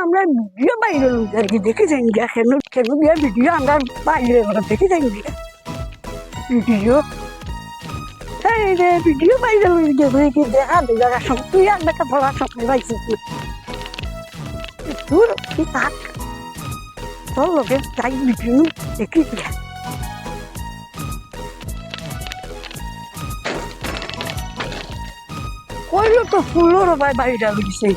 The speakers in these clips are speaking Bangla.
আমরা ভিডিও বাইরে আর কি দেখে যাই গিয়া কেন কেন গিয়া ভিডিও আমরা বাইরে দেখে যাই গিয়া ভিডিও এই রে ভিডিও বাইরে গিয়ে কি দেখা দেখা সব তুই আমরা পড়া সব পাইছি তোর কি থাক তোর লোকে যাই ভিডিও দেখি গিয়া কইলো তো ফুলোর বাইরে গেছে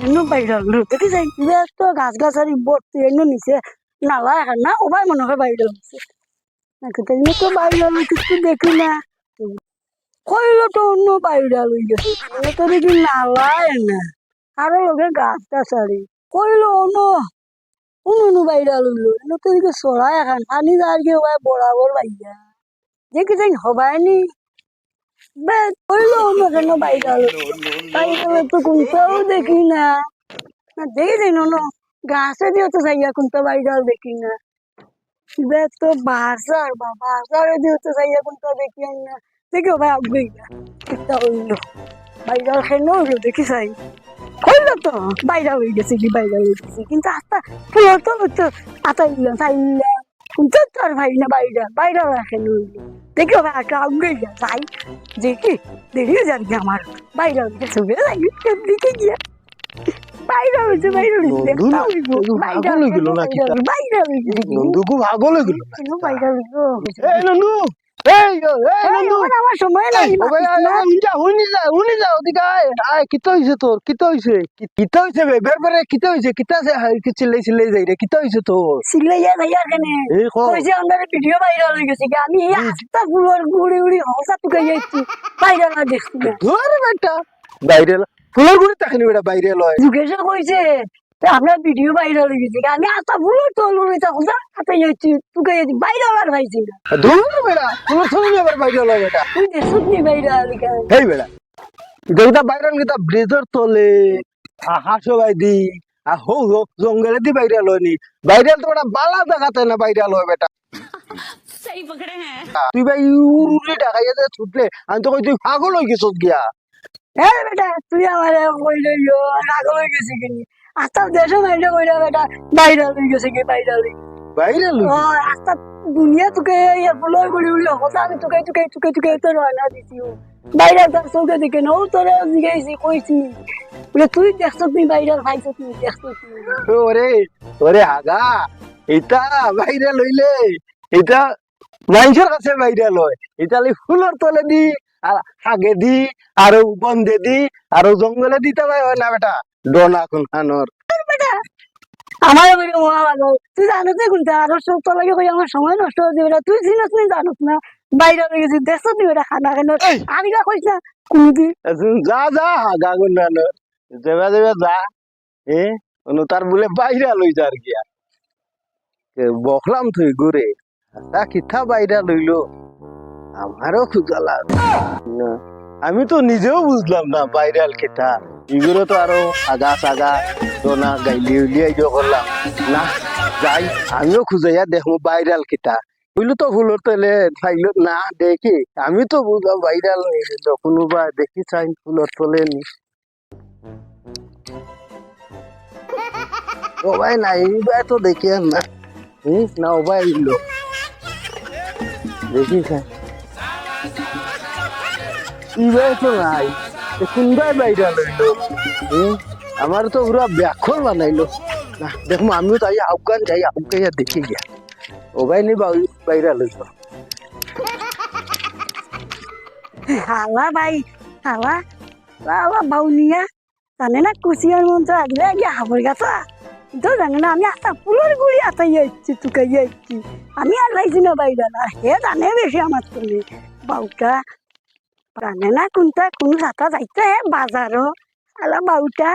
এনো বাইরে দেখে যাই ব্যস্ত গাছ গাছারি ভর্তি এনো নিচে নালা এখন না ওবাই মনে হয় বাইরে লাগছে তো বাইরে কিছু দেখি না কইলো তো অন্য বাইরে লই গেছে তো দেখি নালায় না আরো লোকে গাছ গাছারি কইলো অন্য অন্য বাইরে লইলো এনো তো দেখি চড়াই এখন পানি যার গিয়ে ওবাই বরাবর বাইয়া দেখি যাই হবাই নি কইলো অন্য কেন বাইরে বাইরে তো কোনটাও দেখি না দেখি যাই না গাছে দিয়ে তো যাইয়া কোনটা বাইরে দেখি না তো বাজার বা বাজারে দিয়ে তো যাইয়া কোনটা দেখি না দেখি ভাই আগে একটা হইলো বাইরে খেয়ে হইলো দেখি যাই হইলো তো বাইরে হয়ে গেছে কি বাইরে হয়ে গেছে কিন্তু আস্তা ফুল তো আতাইল চাইল কোনটা তো আর ভাই না বাইরে বাইরে রাখেন হইলো দেখি ভাই একটা আগে যাই দেখি দেখি যান আমার বাইরে গেছে দিকে গিয়া বাইরে হয়েছে বাইরে আমার সময় নাই কিতা হইছে তোর কিতা হইছে কিতা হইছে বের বের কিতা হইছে কিতা চিল্লাই চিল্লাই যাই রে কিতা হইছে তোর চিল্লাইয়া যাইয়া কেন কইছে আমরা ভিডিও ভাইরাল হয়ে গেছে কি আমি আস্তা ফুলের গুড়ি গুড়ি হসা তুকে যাইছি ভাইরাল না দেখছি না ধর বেটা ভাইরাল ফুলের গুড়ি তাকে বেটা ভাইরাল হয় জিজ্ঞাসা কইছে আপনার ভিডিও ভাইরাল হয়ে গেছে আমি আস্তা ফুলের তোল উড়িতে হসা হাতে যাইছি তুকে যাইছি ভাইরাল আর ভাইছি না ধর বেটা ফুলের ছবি আবার ভাইরাল হয় বেটা তুই দেখছিস নি ভাইরাল এই বেটা যেটা ভাইরাল কিতা ব্রিজের তলে হাসো ভাই দি হো হো জঙ্গলে দি ভাইরাল হয়নি ভাইরাল তো বেটা বালা জায়গাতে না ভাইরাল হয় বেটা सही पकड़े हैं তুই ভাই উড়ি ঢাকাইয়া যে ছুটলে আমি তো কই তুই পাগল হয়ে গেছিস গিয়া হ্যাঁ বেটা তুই আমার কইলে রাগল হয়ে গেছি কিনি আস্তা দেশে বাইরে কইরা বেটা ভাইরাল হয়ে গেছে কি ভাইরাল ভাইরাল আস্তা দুনিয়া তোকে ফুলের গুড়ি গুড়ি হসা আমি তোকে তোকে তোকে তোকে তো রয়না দিছি বাইরে তার চোখে দেখে নাও তোরা জিগাইছি কইছি বলে তুই দেখছ তুই বাইরে খাইছ তুই দেখছ ওরে ওরে আগা এটা ভাইরাল হইলে এটা মানুষের কাছে ভাইরাল হয় এটা ফুলের তলে দি আর আগে দি আর বন্ধে দি আর জঙ্গলে দিতে হয় না বেটা ডোনা কোন খানোর বেটা আমার বলে মহা ভালো তুই জানিস না কোনটা আরো সব তো লাগে কই আমার সময় নষ্ট হয়ে যাবে তুই চিনিস না জানিস না বাইরে হয়ে গেছিস দেখছ তুই এটা খানা কেন আমি কা কইছ না কোনদিন যা যা আগা কোন খানোর যাবে যাবে যা তার বলে বাইরে লইছে আর কি বকলাম তুই ঘুরে তা কিথা বাইরা লইলো আমারও খুঁজা লাগলো আমি তো নিজেও বুঝলাম না ভাইরাল কিথা এগুলো তো আরো আগা সাগা দোনা গাইলি উলিয়াই করলাম না যাই আমিও খুঁজাইয়া দেখবো ভাইরাল কিথা বুঝলো তো ফুলোর তেলে চাইলো না দেখি আমি তো বুঝলাম ভাইরাল কোনোবা দেখি চাই ফুলোর তলে নি ও ভাই নাই তো দেখি না না ও ভাই এলো দেখি তো নাই কোনবাই বাইরা লইলো আমার তো পুরা ব্যাখ্যা বানাইলো না দেখো আমিও তাই আফগান যাই আফগাইয়া দেখি গিয়া ও ভাই নি বাইরা লইলো হালা ভাই হালা বাবা বাউনিয়া জানে না কুচিয়ার মন্ত্র আসলে গিয়ে হাবর গাছা তো জানে না আমি আস্তা ফুলের গুড়ি আতাই যাচ্ছি তুকাই যাচ্ছি আমি আর লাইছি না বাইরা না হে জানে বেশি আমার তুমি বাউটা জানে না কোনটা কোন সাতা যাইতে হে বাজারও আলা বাউটা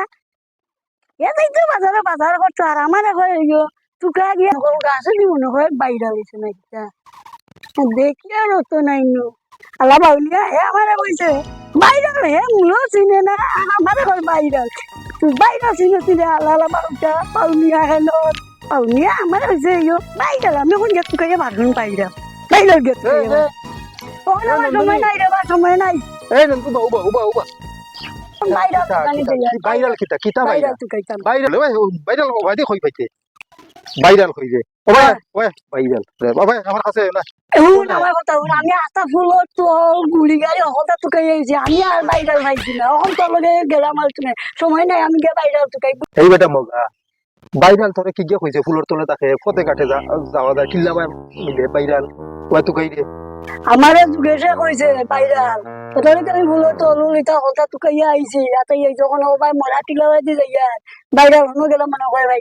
এ যাইতো বাজারে বাজার করতো আর আমার হয়ে গিয়ে তুকা গিয়ে গাছে দিব মনে হয় বাইরা হয়েছে না এটা দেখি আর তো নাই নো আলা বাউলিয়া হে আমারে কইছে বাইরা হে মুলো চিনে না আমারে কই বাইরা তুই বাইরা চিনে চিনে আলা আলা বাউটা বাউলিয়া হেলো বাউলিয়া আমারে কইছে ইয়ো বাইরা আমি কোন গেত কইয়া ভাগুন বাইরা বাইরা গেত সময় নাই রে বা সময় নাই এই নন্দু বাউ বাউ বাউ ভাইরাল দোকানে যাই ভাইরাল কিতা কিতা ভাইরাল ভাইরাল তো খাইতাম ভাইরাল ভাইরাল ভাইদি কই পাইছে ভাইরাল কই যে ওই ভাইরাল ওই আমার কাছে না এখন আমার কথা হল আমি আস্তা ফুলত তো গুড়ি গাড়ি হলটা তুকাই আইছি আমি আর ভাইরাল ভাইছি না এখন তোর লগে গেলাম আর তুমি সময় নাই আমি গিয়ে ভাইরাল তুকাই এই বেটা মগা ভাইরাল তোরে কি গিয়ে কইছে ফুলের তলে তাকে ফতে কাটে যাওয়া যায় কিল্লা মিলে ভাইরাল ওই তুকাই রে আমারে জিজ্ঞাসা কইছে ভাইরাল তোরে আমি ফুলত তো ললিতা হলটা তুকাইয়া আইছি আতে এই যখন ও ভাই মরাঠি লাগাই দি যাইয়া ভাইরাল হনো গেলাম মনে হয় ভাই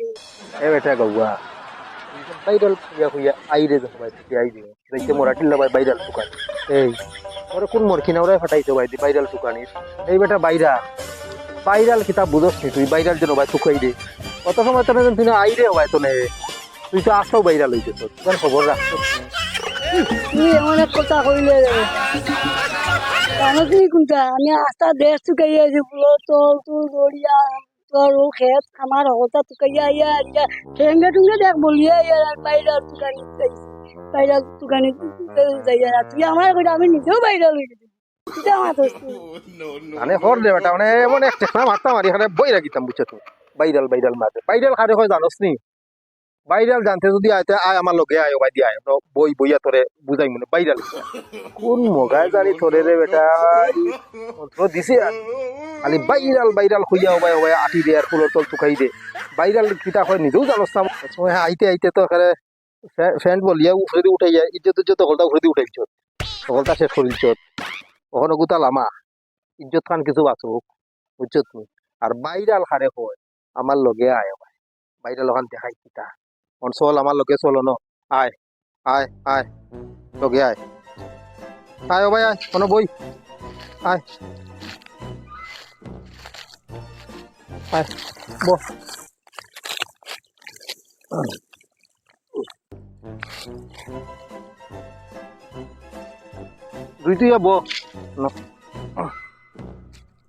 এই বেটা গৌয়া ভাইরাল কইয়া আইরে দেখো ভাই তুই আইরে দেখতে মরাঠি লাগাই ভাইরাল তুকান এই ওরে কোন মোর কিনারে ফাটাইছো ভাই ভাইরাল তুকানি এই বেটা ভাইরাল কিতাব বুঝছ নি তুই ভাইরাল যেন ভাই তুকাই দে কত সময় তোর তুই না আইরে ভাই তো নে তুই তো আসতেও ভাইরাল হইছে তোর তোর খবর রাখতো তুই এমন এক কথা কইলে জানো তুই কোনটা আমি আস্তা দেশ তুকাইয়া আইছি ফুলত তোর দড়িয়া তোর ও খেত আমার হলটা তুকাইয়া আইয়া আইয়া ঠেঙ্গে টুঙ্গে দেখ বলিয়া আইয়া ভাইরাল তুকানি ভাইরাল তুকানি যাইয়া তুই আমার কইটা আমি নিজেও ভাইরাল হয়ে গেছি তুই আমার দোস্ত মানে হর দে বেটা মানে এমন এক চেষ্টা মারতাম আর এখানে বই রাখিতাম বুঝছো তো ভাইরাল মারতে ভাইরাল কারে হয় জানোস নি ভাইরাল জানতে যদি আইতে আয় আমার লগে আয় ভাই দি আয় বই বইয়া তোরে বুঝাই মনে ভাইরাল কোন মগায় জানি তোরে রে বেটা তো দিছে খালি ভাইরাল হইয়া ভাই আটি দে আর ফুলের তল তুকাই দে ভাইরাল কিতা হয় নিজেও জানোস না সময় আইতে তো এখানে ফ্যান বলিয়া উফরে উঠাই যায় ইজ্জত হলটা উফরে উঠাই দিছত হলটা শেষ করে দিছত ওখানে গুতাল আমা ইজ্জত খান কিছু বাঁচুক বুঝছত নি আর ভাইরাল হারে হয় আমার লগে আয় ভাই ভাইরাল ওখান দেখাই কিতা চল আমার লগে চলো ন আয় আয় আয় লগে আয় আয় ও ভাই আয় কোনো বই আয় আয় বস দুইটিয়া ব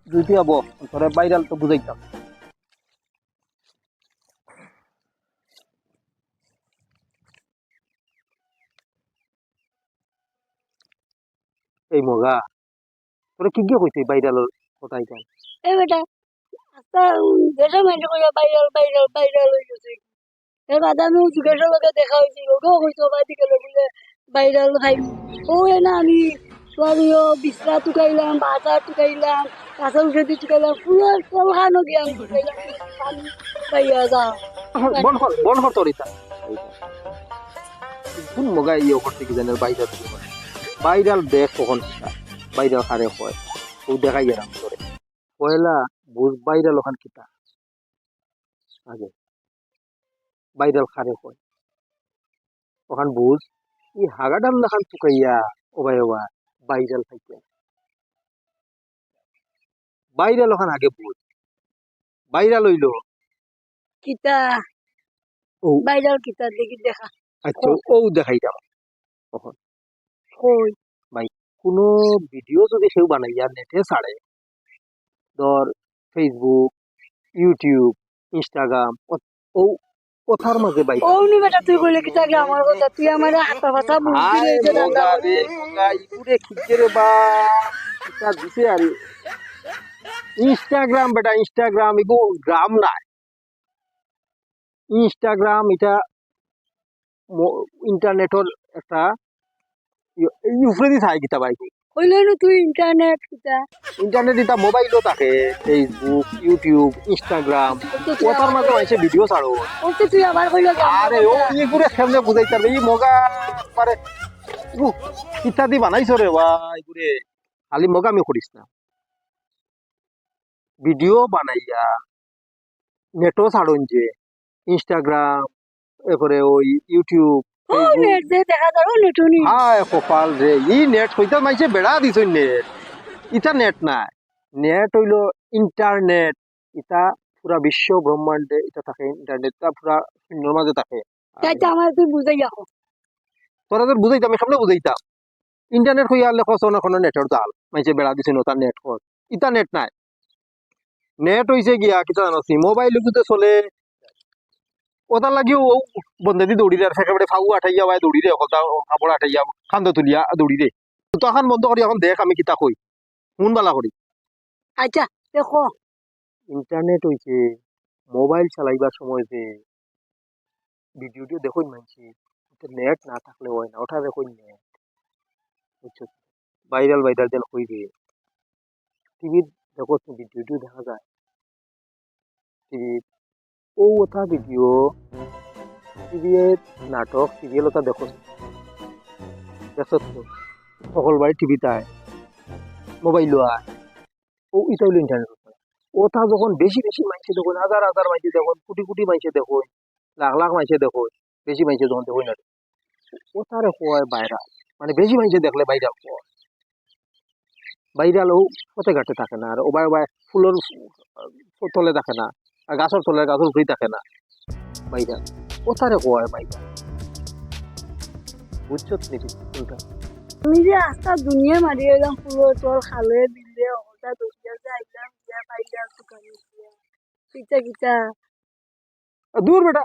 দুইটিয়া ব তোরে ভাইরাল তো বুঝাইতাম এই মগা তোরা কি গিয়ে কইতে ভাইরালের কথা এটা এ বেটা আস্তা দেশে মেয়ে কইয়া ভাইরাল হয়ে গেছে এর বাদে আমি জিজ্ঞাসা করে দেখা হয়েছিল ওকেও কইতো বাইরে গেলে বলে ভাইরাল খাই ও না আমি সরিও বিছরা টুকাইলাম বাজার টুকাইলাম কাঁচা উঠে টুকাইলাম ফুলের ফল খানো গিয়ে আমি টুকাইলাম পানি পাইয়া যা বন হর তোর ইতা কোন মগা ইয়ে করতে কি জানের ভাইরাল দেখ কখন ভাইরাল হারে হয় ও দেখাই গেলাম তোরে পয়লা বুঝ ভাইরাল ওখান কিতা আগে ভাইরাল হারে হয় ওখান বুঝ ই হাগাডাল লাখান তুকাইয়া ও ভাই ভাইরাল খাইতে ভাইরাল ওখান আগে বুঝ ভাইরাল হইলো কিতা ও ভাইরাল কিতা দেখি দেখা আচ্ছা ও দেখাই যাও তখন কই ভাই কোনো ভিডিও যদি সেও বানাইয়া নেটে ছাড়ে ধর ফেসবুক ইউটিউব ইনস্টাগ্রাম ও কথার মাঝে ভাই ও নি বেটা তুই কইলে কিতা কি আমার কথা তুই আমার হাতা ফাতা বুঝবি রে যে দাদা ইপুরে খিচেরে বা এটা দিছে আর ইনস্টাগ্রাম বেটা ইনস্টাগ্রাম এগো গ্রাম নাই ইনস্টাগ্রাম এটা ইন্টারনেটর একটা ইউফরে দি থাকে কিতা ভাই কইলে না তুই ইন্টারনেট কিতা ইন্টারনেট এটা মোবাইলও থাকে ফেসবুক ইউটিউব ইনস্টাগ্রাম কথার মাঝে হয়েছে ভিডিও ছাড়ো ও তো তুই আবার কইলে আরে ও ইগুরে সামনে বুঝাইতে পারবে এই মগা পারে ইত্যাদি বানাইছো রে ভাই গুরে খালি মগামি করিস না ভিডিও বানাইয়া নেটও ছাড়ুন যে ইনস্টাগ্রাম এরপরে ওই ইউটিউব ও নেট দে দেখা যাও নেটুনি হায় কপাল রে ই নেট হইতে মাইছে বেড়া দিছই নেট ইটা নেট নাই নেট হইল ইন্টারনেট ইটা পুরা বিশ্ব ব্রহ্মাণ্ডে এটা থাকে ইন্টারনেটটা পুরা শূন্যর মাঝে থাকে তাই তো আমার তুই বুঝাই যাও তোরা তো বুঝাইতাম আমি সামনে বুঝাইতাম ইন্টারনেট হইয়া আনলে খস না কোনো নেটের জাল মাইছে বেড়া দিছে নতা নেট খস ইটা নেট নাই নেট হইছে গিয়া কিতা জানছি মোবাইল গুতে চলে ওটার লাগিও ও বন্ধে দি দৌড়ি রে একেবারে ফাউ আঠাইয়া ভাই দৌড়ি রে হলতা কাপড় আঠাইয়া খান্দ তুলিয়া দৌড়ি রে তো এখন বন্ধ করি এখন দেখ আমি কিতা কই মন বালা করি আচ্ছা দেখো ইন্টারনেট হইছে মোবাইল চালাইবার সময় যে ভিডিওটিও দেখুন মানছি নেট না থাকলে হয় না ওটা দেখুন নেট বুঝছো ভাইরাল ভাইরাল যেন হইবে টিভি দেখো ভিডিওটিও দেখা যায় টিভি ও ওটা ভিডিও টিভি নাটক সিরিয়াল ওটা দেখো দেখো তো সকল বাড়ি টিভি তাই মোবাইল আয় ও এটা হইলো ইন্টারনেট ওটা যখন বেশি বেশি মাইছে দেখুন হাজার হাজার মাইছে দেখুন কোটি কোটি মাইছে দেখুন লাখ লাখ মাইছে দেখুন বেশি মাইছে যখন দেখুন না ওটারে হয় ভাইরাল মানে বেশি মাইছে দেখলে ভাইরাল হয় ভাইরাল ও পথে ঘাটে থাকে না আর ওবাই ওবাই ফুলের তলে থাকে না আর গাছের তলে গাছের উপরেই থাকে না ভাইরাল ওটারে হয় ভাইরাল বুঝছো নাকি কোনটা আমি যে আস্তা দুনিয়া মারি এলাম পুরো তোর খালে বিলে ওটা দুনিয়া যাইলাম গিয়া পাইলাম দোকানে গিয়া কিটা কিটা দূর বেটা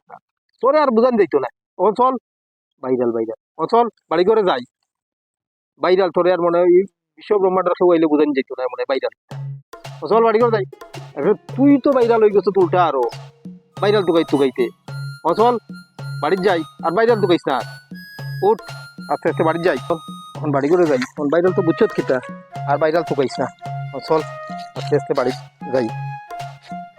তোরে আর বুঝান যাইতো না ও চল ভাইরাল ভাইরাল ও চল বাড়ি করে যাই ভাইরাল তোরে আর মনে হয় এই বিশ্ব ব্রহ্মাণ্ডের সব আইলে বুঝান যাইতো না মনে হয় ভাইরাল ও চল বাড়ি করে যাই এখন তুই তো ভাইরাল হয়ে গেছো উল্টা আরো ভাইরাল টুকাইতে ও চল বাড়ির যাই আর ভাইরাল টুকাইস না আর। উঠ আস্তে আস্তে বাড়ি যাই চল এখন বাড়ি করে যাই এখন ভাইরাল তো বুঝছত কিটা আর ভাইরাল টুকাইস না ও চল আস্তে আস্তে বাড়ি যাই